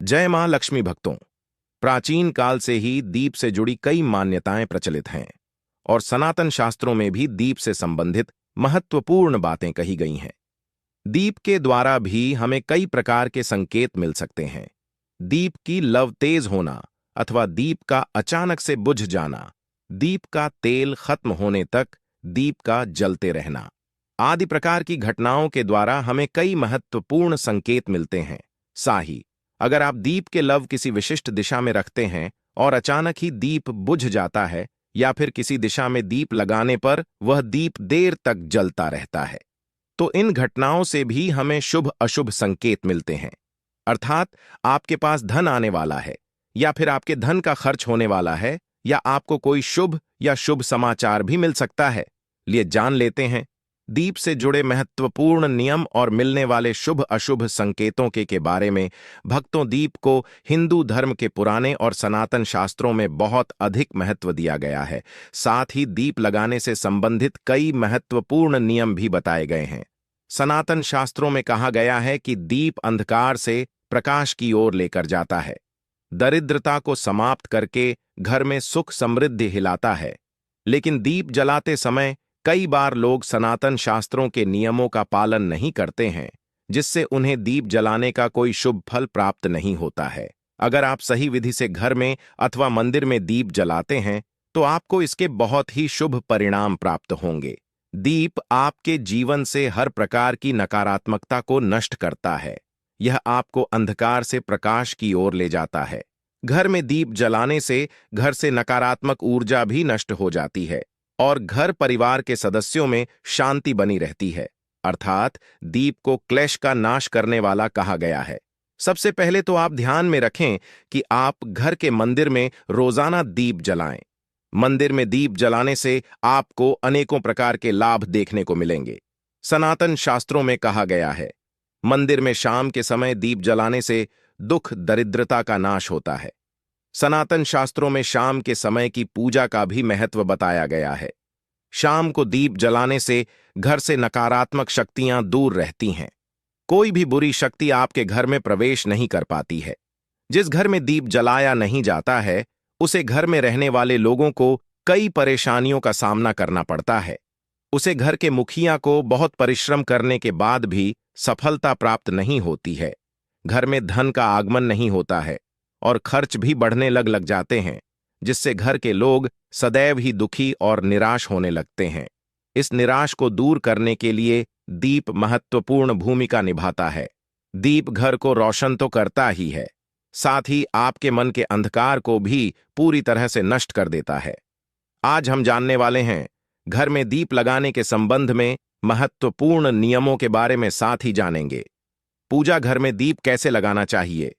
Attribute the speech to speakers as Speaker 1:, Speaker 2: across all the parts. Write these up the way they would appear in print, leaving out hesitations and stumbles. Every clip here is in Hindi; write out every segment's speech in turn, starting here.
Speaker 1: जय मां लक्ष्मी भक्तों। प्राचीन काल से ही दीप से जुड़ी कई मान्यताएं प्रचलित हैं और सनातन शास्त्रों में भी दीप से संबंधित महत्वपूर्ण बातें कही गई हैं। दीप के द्वारा भी हमें कई प्रकार के संकेत मिल सकते हैं। दीप की लौ तेज होना अथवा दीप का अचानक से बुझ जाना, दीप का तेल खत्म होने तक दीप का जलते रहना आदि प्रकार की घटनाओं के द्वारा हमें कई महत्वपूर्ण संकेत मिलते हैं। साही अगर आप दीप के लव किसी विशिष्ट दिशा में रखते हैं और अचानक ही दीप बुझ जाता है या फिर किसी दिशा में दीप लगाने पर वह दीप देर तक जलता रहता है, तो इन घटनाओं से भी हमें शुभ अशुभ संकेत मिलते हैं। अर्थात आपके पास धन आने वाला है या फिर आपके धन का खर्च होने वाला है या आपको कोई शुभ या शुभ समाचार भी मिल सकता है। लिए जान लेते हैं दीप से जुड़े महत्वपूर्ण नियम और मिलने वाले शुभ अशुभ संकेतों के बारे में। भक्तों, दीप को हिंदू धर्म के पुराने और सनातन शास्त्रों में बहुत अधिक महत्व दिया गया है। साथ ही दीप लगाने से संबंधित कई महत्वपूर्ण नियम भी बताए गए हैं। सनातन शास्त्रों में कहा गया है कि दीप अंधकार से प्रकाश की ओर लेकर जाता है, दरिद्रता को समाप्त करके घर में सुख समृद्धि हिलाता है। लेकिन दीप जलाते समय कई बार लोग सनातन शास्त्रों के नियमों का पालन नहीं करते हैं, जिससे उन्हें दीप जलाने का कोई शुभ फल प्राप्त नहीं होता है। अगर आप सही विधि से घर में अथवा मंदिर में दीप जलाते हैं तो आपको इसके बहुत ही शुभ परिणाम प्राप्त होंगे। दीप आपके जीवन से हर प्रकार की नकारात्मकता को नष्ट करता है। यह आपको अंधकार से प्रकाश की ओर ले जाता है। घर में दीप जलाने से घर से नकारात्मक ऊर्जा भी नष्ट हो जाती है और घर परिवार के सदस्यों में शांति बनी रहती है। अर्थात दीप को क्लेश का नाश करने वाला कहा गया है। सबसे पहले तो आप ध्यान में रखें कि आप घर के मंदिर में रोजाना दीप जलाएं। मंदिर में दीप जलाने से आपको अनेकों प्रकार के लाभ देखने को मिलेंगे। सनातन शास्त्रों में कहा गया है, मंदिर में शाम के समय दीप जलाने से दुख दरिद्रता का नाश होता है। सनातन शास्त्रों में शाम के समय की पूजा का भी महत्व बताया गया है। शाम को दीप जलाने से घर से नकारात्मक शक्तियां दूर रहती हैं। कोई भी बुरी शक्ति आपके घर में प्रवेश नहीं कर पाती है। जिस घर में दीप जलाया नहीं जाता है उसे घर में रहने वाले लोगों को कई परेशानियों का सामना करना पड़ता है। उसे घर के मुखिया को बहुत परिश्रम करने के बाद भी सफलता प्राप्त नहीं होती है। घर में धन का आगमन नहीं होता है और खर्च भी बढ़ने लग जाते हैं, जिससे घर के लोग सदैव ही दुखी और निराश होने लगते हैं। इस निराश को दूर करने के लिए दीप महत्वपूर्ण भूमिका निभाता है। दीप घर को रोशन तो करता ही है, साथ ही आपके मन के अंधकार को भी पूरी तरह से नष्ट कर देता है। आज हम जानने वाले हैं घर में दीप लगाने के संबंध में महत्वपूर्ण नियमों के बारे में, साथ ही जानेंगे पूजा घर में दीप कैसे लगाना चाहिए,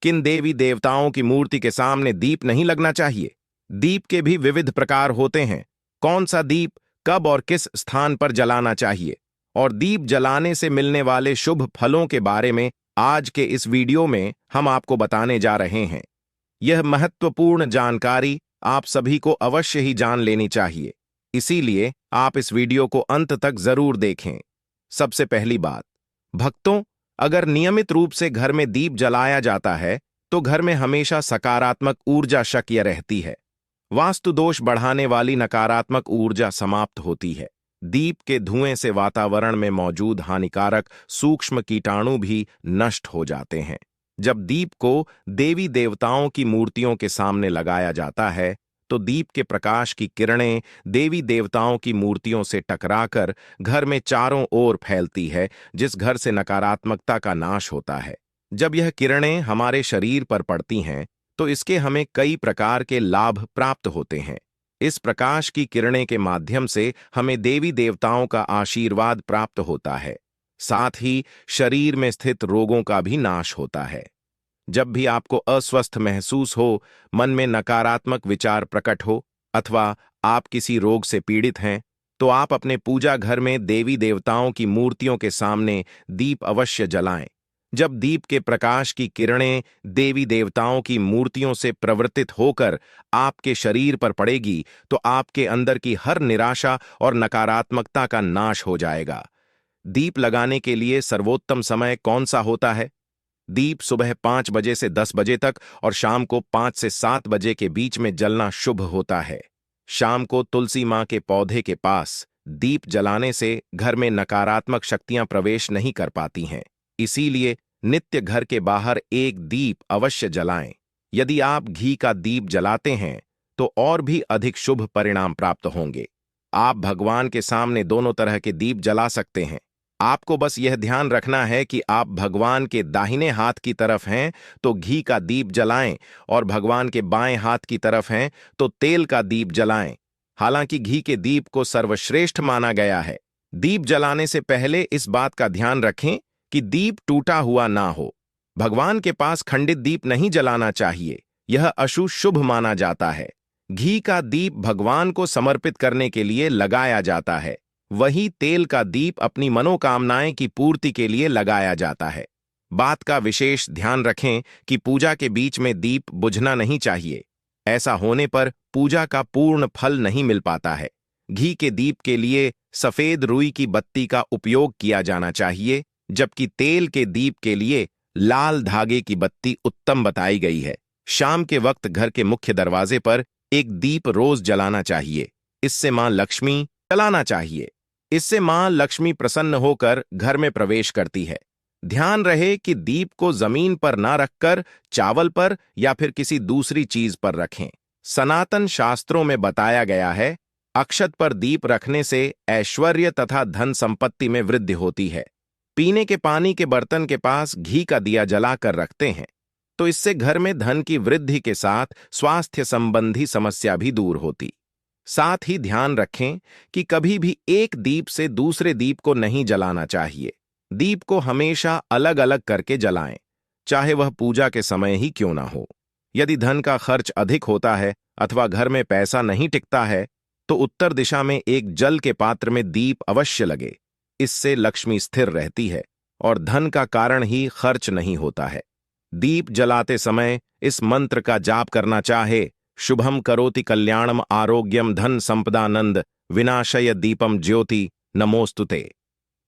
Speaker 1: किन देवी देवताओं की मूर्ति के सामने दीप नहीं लगना चाहिए, दीप के भी विविध प्रकार होते हैं, कौन सा दीप कब और किस स्थान पर जलाना चाहिए, और दीप जलाने से मिलने वाले शुभ फलों के बारे में आज के इस वीडियो में हम आपको बताने जा रहे हैं। यह महत्वपूर्ण जानकारी आप सभी को अवश्य ही जान लेनी चाहिए, इसीलिए आप इस वीडियो को अंत तक जरूर देखें। सबसे पहली बात, भक्तों, अगर नियमित रूप से घर में दीप जलाया जाता है तो घर में हमेशा सकारात्मक ऊर्जा सक्रिय रहती है। वास्तु दोष बढ़ाने वाली नकारात्मक ऊर्जा समाप्त होती है। दीप के धुएं से वातावरण में मौजूद हानिकारक सूक्ष्म कीटाणु भी नष्ट हो जाते हैं। जब दीप को देवी देवताओं की मूर्तियों के सामने लगाया जाता है तो दीप के प्रकाश की किरणें देवी देवताओं की मूर्तियों से टकराकर घर में चारों ओर फैलती है, जिस घर से नकारात्मकता का नाश होता है। जब यह किरणें हमारे शरीर पर पड़ती हैं तो इसके हमें कई प्रकार के लाभ प्राप्त होते हैं। इस प्रकाश की किरणें के माध्यम से हमें देवी देवताओं का आशीर्वाद प्राप्त होता है। साथ ही शरीर में स्थित रोगों का भी नाश होता है। जब भी आपको अस्वस्थ महसूस हो, मन में नकारात्मक विचार प्रकट हो अथवा आप किसी रोग से पीड़ित हैं, तो आप अपने पूजा घर में देवी देवताओं की मूर्तियों के सामने दीप अवश्य जलाएं। जब दीप के प्रकाश की किरणें देवी देवताओं की मूर्तियों से प्रवर्तित होकर आपके शरीर पर पड़ेगी तो आपके अंदर की हर निराशा और नकारात्मकता का नाश हो जाएगा। दीप लगाने के लिए सर्वोत्तम समय कौन सा होता है? दीप सुबह 5 बजे से 10 बजे तक और शाम को 5 से 7 बजे के बीच में जलना शुभ होता है। शाम को तुलसी माँ के पौधे के पास दीप जलाने से घर में नकारात्मक शक्तियां प्रवेश नहीं कर पाती हैं। इसीलिए नित्य घर के बाहर एक दीप अवश्य जलाएं। यदि आप घी का दीप जलाते हैं तो और भी अधिक शुभ परिणाम प्राप्त होंगे। आप भगवान के सामने दोनों तरह के दीप जला सकते हैं। आपको बस यह ध्यान रखना है कि आप भगवान के दाहिने हाथ की तरफ हैं तो घी का दीप जलाएं और भगवान के बाएं हाथ की तरफ हैं तो तेल का दीप जलाएं। हालांकि घी के दीप को सर्वश्रेष्ठ माना गया है। दीप जलाने से पहले इस बात का ध्यान रखें कि दीप टूटा हुआ ना हो। भगवान के पास खंडित दीप नहीं जलाना चाहिए, यह अशुभ माना जाता है। घी का दीप भगवान को समर्पित करने के लिए लगाया जाता है, वही तेल का दीप अपनी मनोकामनाएं की पूर्ति के लिए लगाया जाता है। बात का विशेष ध्यान रखें कि पूजा के बीच में दीप बुझना नहीं चाहिए। ऐसा होने पर पूजा का पूर्ण फल नहीं मिल पाता है। घी के दीप के लिए सफेद रुई की बत्ती का उपयोग किया जाना चाहिए, जबकि तेल के दीप के लिए लाल धागे की बत्ती उत्तम बताई गई है। शाम के वक्त घर के मुख्य दरवाजे पर एक दीप रोज जलाना चाहिए। इससे मां लक्ष्मी जलाना चाहिए। इससे मां लक्ष्मी प्रसन्न होकर घर में प्रवेश करती है। ध्यान रहे कि दीप को जमीन पर ना रखकर चावल पर या फिर किसी दूसरी चीज पर रखें। सनातन शास्त्रों में बताया गया है, अक्षत पर दीप रखने से ऐश्वर्य तथा धन संपत्ति में वृद्धि होती है। पीने के पानी के बर्तन के पास घी का दिया जलाकर रखते हैं तो इससे घर में धन की वृद्धि के साथ स्वास्थ्य संबंधी समस्या भी दूर होती। साथ ही ध्यान रखें कि कभी भी एक दीप से दूसरे दीप को नहीं जलाना चाहिए। दीप को हमेशा अलग अलग करके जलाएं, चाहे वह पूजा के समय ही क्यों ना हो। यदि धन का खर्च अधिक होता है अथवा घर में पैसा नहीं टिकता है तो उत्तर दिशा में एक जल के पात्र में दीप अवश्य लगे। इससे लक्ष्मी स्थिर रहती है और धन का कारण ही खर्च नहीं होता है। दीप जलाते समय इस मंत्र का जाप करना चाहे, शुभम करोति कल्याणम आरोग्यम धन संपदानंद विनाशय दीपम ज्योति नमोस्तुते।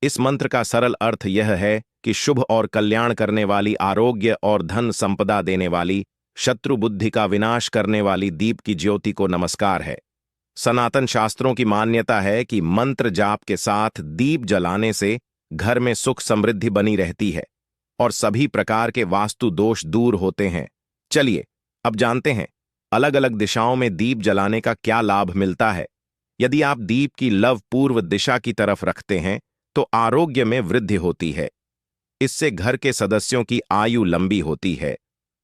Speaker 1: इस मंत्र का सरल अर्थ यह है कि शुभ और कल्याण करने वाली, आरोग्य और धन संपदा देने वाली, शत्रु बुद्धि का विनाश करने वाली दीप की ज्योति को नमस्कार है। सनातन शास्त्रों की मान्यता है कि मंत्र जाप के साथ दीप जलाने से घर में सुख समृद्धि बनी रहती है और सभी प्रकार के वास्तु दोष दूर होते हैं। चलिए अब जानते हैं अलग अलग दिशाओं में दीप जलाने का क्या लाभ मिलता है। यदि आप दीप की लव पूर्व दिशा की तरफ रखते हैं तो आरोग्य में वृद्धि होती है। इससे घर के सदस्यों की आयु लंबी होती है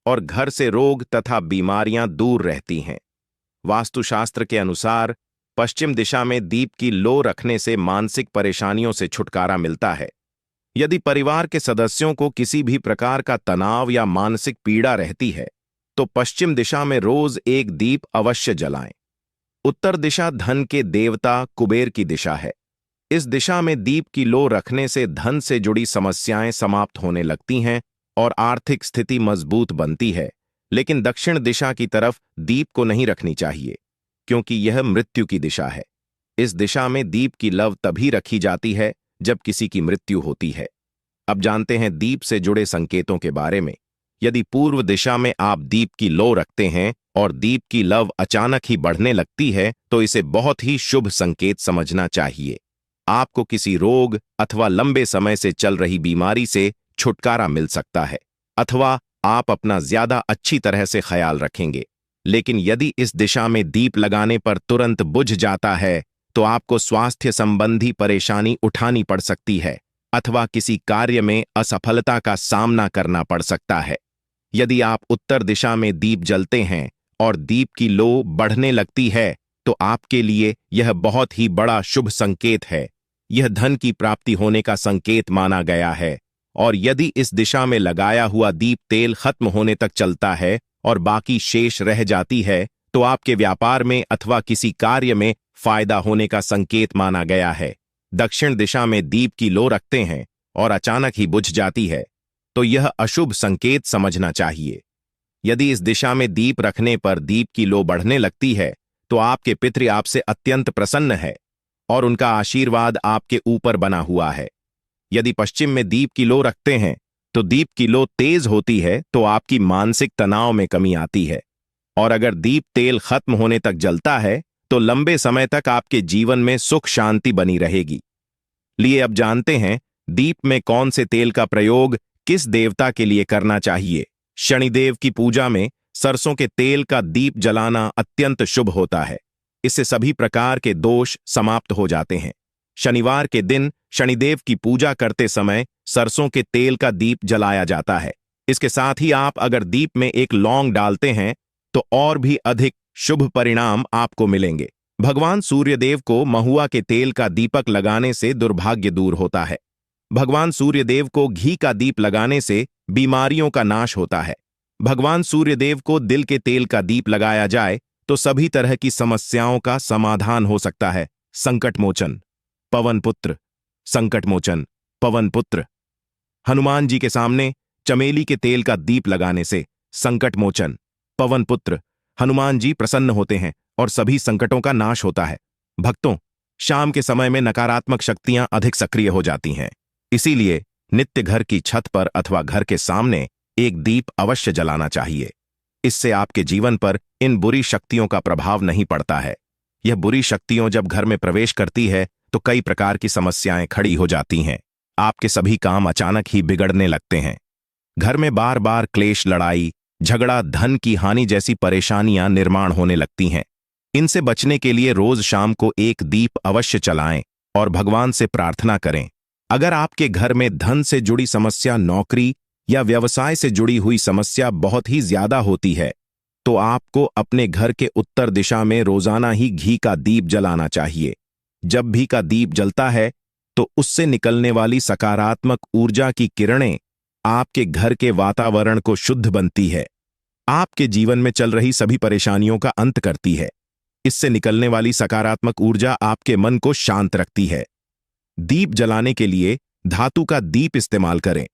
Speaker 1: और घर से रोग तथा बीमारियां दूर रहती हैं। वास्तुशास्त्र के अनुसार पश्चिम दिशा में दीप की लो रखने से मानसिक परेशानियों से छुटकारा मिलता है। यदि परिवार के सदस्यों को किसी भी प्रकार का तनाव या मानसिक पीड़ा रहती है तो पश्चिम दिशा में रोज एक दीप अवश्य जलाएं। उत्तर दिशा धन के देवता कुबेर की दिशा है। इस दिशा में दीप की लो रखने से धन से जुड़ी समस्याएं समाप्त होने लगती हैं और आर्थिक स्थिति मजबूत बनती है। लेकिन दक्षिण दिशा की तरफ दीप को नहीं रखनी चाहिए क्योंकि यह मृत्यु की दिशा है। इस दिशा में दीप की लव तभी रखी जाती है जब किसी की मृत्यु होती है। अब जानते हैं दीप से जुड़े संकेतों के बारे में। यदि पूर्व दिशा में आप दीप की लो रखते हैं और दीप की लव अचानक ही बढ़ने लगती है तो इसे बहुत ही शुभ संकेत समझना चाहिए। आपको किसी रोग अथवा लंबे समय से चल रही बीमारी से छुटकारा मिल सकता है अथवा आप अपना ज्यादा अच्छी तरह से ख्याल रखेंगे। लेकिन यदि इस दिशा में दीप लगाने पर तुरंत बुझ जाता है तो आपको स्वास्थ्य संबंधी परेशानी उठानी पड़ सकती है अथवा किसी कार्य में असफलता का सामना करना पड़ सकता है। यदि आप उत्तर दिशा में दीप जलते हैं और दीप की लो बढ़ने लगती है तो आपके लिए यह बहुत ही बड़ा शुभ संकेत है। यह धन की प्राप्ति होने का संकेत माना गया है और यदि इस दिशा में लगाया हुआ दीप तेल खत्म होने तक चलता है और बाकी शेष रह जाती है तो आपके व्यापार में अथवा किसी कार्य में फायदा होने का संकेत माना गया है। दक्षिण दिशा में दीप की लो रखते हैं और अचानक ही बुझ जाती है तो यह अशुभ संकेत समझना चाहिए। यदि इस दिशा में दीप रखने पर दीप की लो बढ़ने लगती है तो आपके पितृ आपसे अत्यंत प्रसन्न है और उनका आशीर्वाद आपके ऊपर बना हुआ है। यदि पश्चिम में दीप की लो रखते हैं तो दीप की लो तेज होती है तो आपकी मानसिक तनाव में कमी आती है। और अगर दीप तेल खत्म होने तक जलता है तो लंबे समय तक आपके जीवन में सुख शांति बनी रहेगी। लिए अब जानते हैं दीप में कौन से तेल का प्रयोग किस देवता के लिए करना चाहिए। शनिदेव की पूजा में सरसों के तेल का दीप जलाना अत्यंत शुभ होता है। इससे सभी प्रकार के दोष समाप्त हो जाते हैं। शनिवार के दिन शनिदेव की पूजा करते समय सरसों के तेल का दीप जलाया जाता है। इसके साथ ही आप अगर दीप में एक लौंग डालते हैं तो और भी अधिक शुभ परिणाम आपको मिलेंगे। भगवान सूर्यदेव को महुआ के तेल का दीपक लगाने से दुर्भाग्य दूर होता है। भगवान सूर्यदेव को घी का दीप लगाने से बीमारियों का नाश होता है। भगवान सूर्यदेव को दिल के तेल का दीप लगाया जाए तो सभी तरह की समस्याओं का समाधान हो सकता है। संकट मोचन पवन पुत्र, संकट मोचन पवन पुत्र। हनुमान जी के सामने चमेली के तेल का दीप लगाने से संकट मोचन पवन पुत्र हनुमान जी प्रसन्न होते हैं और सभी संकटों का नाश होता है। भक्तों, शाम के समय में नकारात्मक शक्तियां अधिक सक्रिय हो जाती हैं। इसीलिए नित्य घर की छत पर अथवा घर के सामने एक दीप अवश्य जलाना चाहिए। इससे आपके जीवन पर इन बुरी शक्तियों का प्रभाव नहीं पड़ता है। यह बुरी शक्तियों जब घर में प्रवेश करती है तो कई प्रकार की समस्याएं खड़ी हो जाती हैं। आपके सभी काम अचानक ही बिगड़ने लगते हैं। घर में बार बार क्लेश, लड़ाई झगड़ा, धन की हानि जैसी परेशानियां निर्माण होने लगती हैं। इनसे बचने के लिए रोज शाम को एक दीप अवश्य जलाएं और भगवान से प्रार्थना करें। अगर आपके घर में धन से जुड़ी समस्या, नौकरी या व्यवसाय से जुड़ी हुई समस्या बहुत ही ज्यादा होती है तो आपको अपने घर के उत्तर दिशा में रोजाना ही घी का दीप जलाना चाहिए। जब भी का दीप जलता है तो उससे निकलने वाली सकारात्मक ऊर्जा की किरणें आपके घर के वातावरण को शुद्ध बनती है, आपके जीवन में चल रही सभी परेशानियों का अंत करती है। इससे निकलने वाली सकारात्मक ऊर्जा आपके मन को शांत रखती है। दीप जलाने के लिए धातु का दीप इस्तेमाल करें।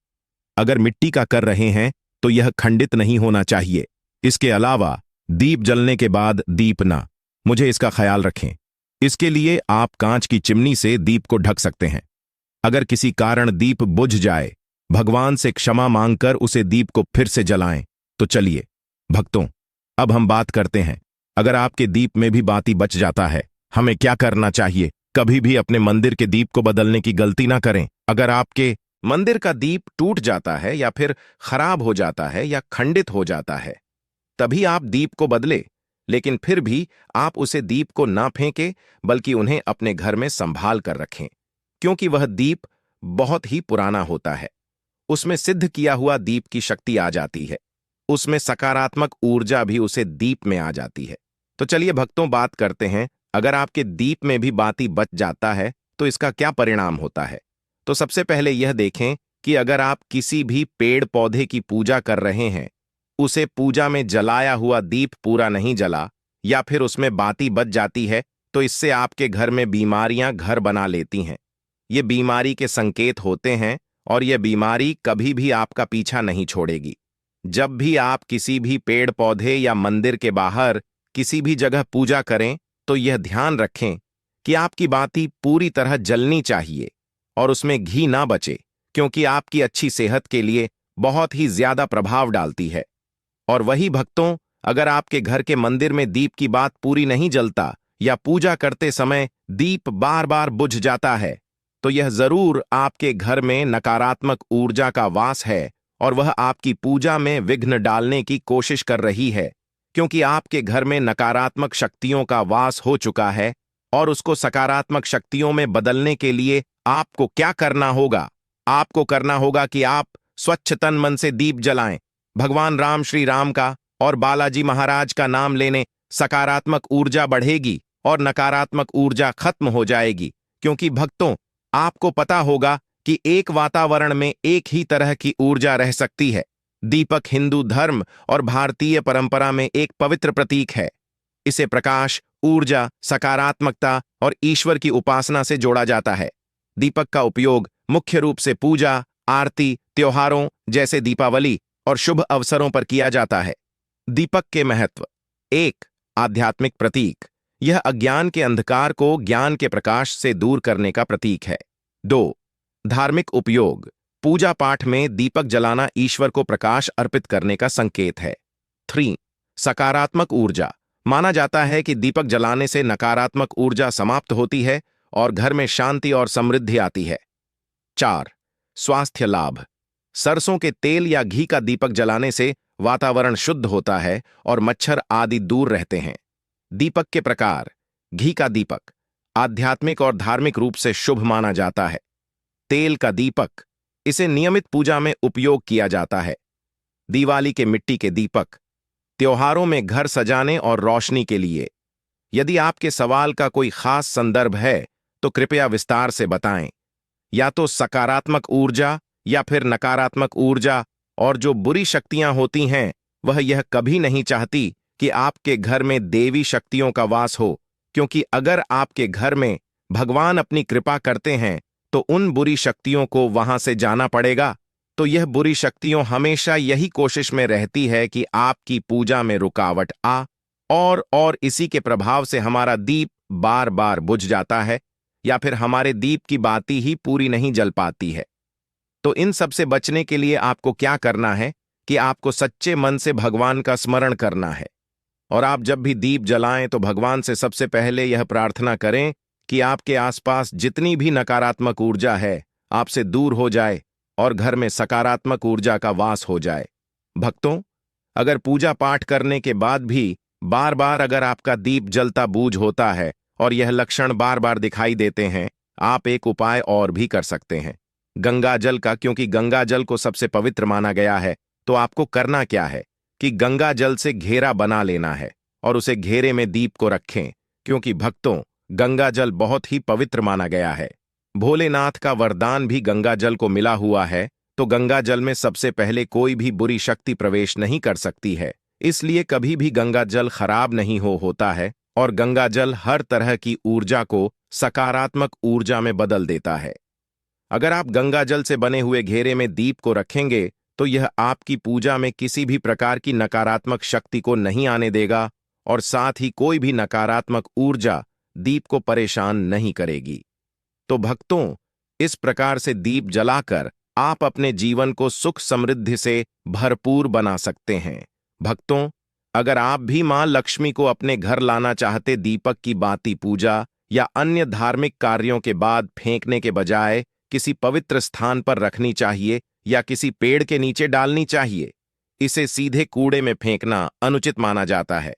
Speaker 1: अगर मिट्टी का कर रहे हैं तो यह खंडित नहीं होना चाहिए। इसके अलावा दीप जलने के बाद दीप ना, मुझे इसका ख्याल रखें। इसके लिए आप कांच की चिमनी से दीप को ढक सकते हैं। अगर किसी कारण दीप बुझ जाए, भगवान से क्षमा मांगकर उसे दीप को फिर से जलाएं। तो चलिए भक्तों, अब हम बात करते हैं अगर आपके दीप में भी बाती बच जाता है, हमें क्या करना चाहिए। कभी भी अपने मंदिर के दीप को बदलने की गलती ना करें। अगर आपके मंदिर का दीप टूट जाता है या फिर खराब हो जाता है या खंडित हो जाता है, तभी आप दीप को बदले। लेकिन फिर भी आप उसे दीप को ना फेंकें, बल्कि उन्हें अपने घर में संभाल कर रखें, क्योंकि वह दीप बहुत ही पुराना होता है। उसमें सिद्ध किया हुआ दीप की शक्ति आ जाती है। उसमें सकारात्मक ऊर्जा भी उसे दीप में आ जाती है। तो चलिए भक्तों, बात करते हैं अगर आपके दीप में भी बाती बच जाता है तो इसका क्या परिणाम होता है। तो सबसे पहले यह देखें कि अगर आप किसी भी पेड़ पौधे की पूजा कर रहे हैं, उसे पूजा में जलाया हुआ दीप पूरा नहीं जला या फिर उसमें बाती बच जाती है, तो इससे आपके घर में बीमारियां घर बना लेती हैं। ये बीमारी के संकेत होते हैं और यह बीमारी कभी भी आपका पीछा नहीं छोड़ेगी। जब भी आप किसी भी पेड़ पौधे या मंदिर के बाहर किसी भी जगह पूजा करें तो यह ध्यान रखें कि आपकी बाती पूरी तरह जलनी चाहिए और उसमें घी ना बचे, क्योंकि आपकी अच्छी सेहत के लिए बहुत ही ज्यादा प्रभाव डालती है। और वही भक्तों, अगर आपके घर के मंदिर में दीप की बात पूरी नहीं जलता या पूजा करते समय दीप बार बार बुझ जाता है, तो यह जरूर आपके घर में नकारात्मक ऊर्जा का वास है और वह आपकी पूजा में विघ्न डालने की कोशिश कर रही है, क्योंकि आपके घर में नकारात्मक शक्तियों का वास हो चुका है। और उसको सकारात्मक शक्तियों में बदलने के लिए आपको क्या करना होगा? आपको करना होगा कि आप स्वच्छ तन मन से दीप जलाएं। भगवान राम, श्री राम का और बालाजी महाराज का नाम लेने सकारात्मक ऊर्जा बढ़ेगी और नकारात्मक ऊर्जा खत्म हो जाएगी। क्योंकि भक्तों, आपको पता होगा कि एक वातावरण में एक ही तरह की ऊर्जा रह सकती है। दीपक हिंदू धर्म और भारतीय परंपरा में एक पवित्र प्रतीक है। इसे प्रकाश, ऊर्जा, सकारात्मकता और ईश्वर की उपासना से जोड़ा जाता है। दीपक का उपयोग मुख्य रूप से पूजा, आरती, त्योहारों जैसे दीपावली और शुभ अवसरों पर किया जाता है। दीपक के महत्व: 1. आध्यात्मिक प्रतीक। यह अज्ञान के अंधकार को ज्ञान के प्रकाश से दूर करने का प्रतीक है। 2. धार्मिक उपयोग। पूजा पाठ में दीपक जलाना ईश्वर को प्रकाश अर्पित करने का संकेत है। 3. सकारात्मक ऊर्जा। माना जाता है कि दीपक जलाने से नकारात्मक ऊर्जा समाप्त होती है और घर में शांति और समृद्धि आती है। 4. स्वास्थ्य लाभ। सरसों के तेल या घी का दीपक जलाने से वातावरण शुद्ध होता है और मच्छर आदि दूर रहते हैं। दीपक के प्रकार। घी का दीपक आध्यात्मिक और धार्मिक रूप से शुभ माना जाता है। तेल का दीपक, इसे नियमित पूजा में उपयोग किया जाता है। दिवाली के मिट्टी के दीपक, त्योहारों में घर सजाने और रोशनी के लिए। यदि आपके सवाल का कोई खास संदर्भ है तो कृपया विस्तार से बताएं। या तो सकारात्मक ऊर्जा या फिर नकारात्मक ऊर्जा, और जो बुरी शक्तियां होती हैं वह यह कभी नहीं चाहती कि आपके घर में देवी शक्तियों का वास हो, क्योंकि अगर आपके घर में भगवान अपनी कृपा करते हैं तो उन बुरी शक्तियों को वहां से जाना पड़ेगा। तो यह बुरी शक्तियों हमेशा यही कोशिश में रहती है कि आपकी पूजा में रुकावट आ, और इसी के प्रभाव से हमारा दीप बार बार बुझ जाता है या फिर हमारे दीप की बाती ही पूरी नहीं जल पाती है। तो इन सब से बचने के लिए आपको क्या करना है कि आपको सच्चे मन से भगवान का स्मरण करना है, और आप जब भी दीप जलाएं तो भगवान से सबसे पहले यह प्रार्थना करें कि आपके आसपास जितनी भी नकारात्मक ऊर्जा है आपसे दूर हो जाए और घर में सकारात्मक ऊर्जा का वास हो जाए। भक्तों, अगर पूजा पाठ करने के बाद भी बार बार अगर आपका दीप जलता बूझ होता है और यह लक्षण बार बार दिखाई देते हैं, आप एक उपाय और भी कर सकते हैं गंगा जल का। क्योंकि गंगा जल को सबसे पवित्र माना गया है, तो आपको करना क्या है कि गंगा जल से घेरा बना लेना है और उसे घेरे में दीप को रखें, क्योंकि भक्तों, गंगा जल बहुत ही पवित्र माना गया है। भोलेनाथ का वरदान भी गंगा जल को मिला हुआ है, तो गंगा जल में सबसे पहले कोई भी बुरी शक्ति प्रवेश नहीं कर सकती है। इसलिए कभी भी गंगा जल खराब नहीं होता है, और गंगा जल हर तरह की ऊर्जा को सकारात्मक ऊर्जा में बदल देता है। अगर आप गंगा जल से बने हुए घेरे में दीप को रखेंगे तो यह आपकी पूजा में किसी भी प्रकार की नकारात्मक शक्ति को नहीं आने देगा, और साथ ही कोई भी नकारात्मक ऊर्जा दीप को परेशान नहीं करेगी। तो भक्तों, इस प्रकार से दीप जलाकर आप अपने जीवन को सुख समृद्धि से भरपूर बना सकते हैं। भक्तों, अगर आप भी मां लक्ष्मी को अपने घर लाना चाहते, दीपक की बाती पूजा या अन्य धार्मिक कार्यों के बाद फेंकने के बजाय किसी पवित्र स्थान पर रखनी चाहिए या किसी पेड़ के नीचे डालनी चाहिए। इसे सीधे कूड़े में फेंकना अनुचित माना जाता है।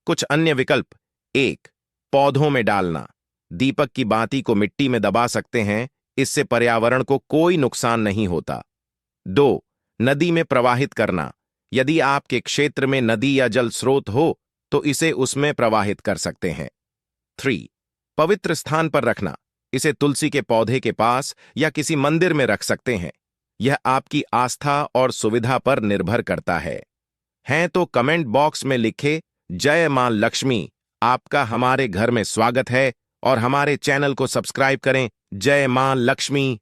Speaker 1: कुछ अन्य विकल्प: 1. पौधों में डालना। दीपक की बाती को मिट्टी में दबा सकते हैं, इससे पर्यावरण को कोई नुकसान नहीं होता। 2. नदी में प्रवाहित करना। यदि आपके क्षेत्र में नदी या जल स्रोत हो तो इसे उसमें प्रवाहित कर सकते हैं। 3. पवित्र स्थान पर रखना। इसे तुलसी के पौधे के पास या किसी मंदिर में रख सकते हैं। यह आपकी आस्था और सुविधा पर निर्भर करता है। हैं तो कमेंट बॉक्स में लिखे जय मां लक्ष्मी। आपका हमारे घर में स्वागत है, और हमारे चैनल को सब्सक्राइब करें। जय मां लक्ष्मी।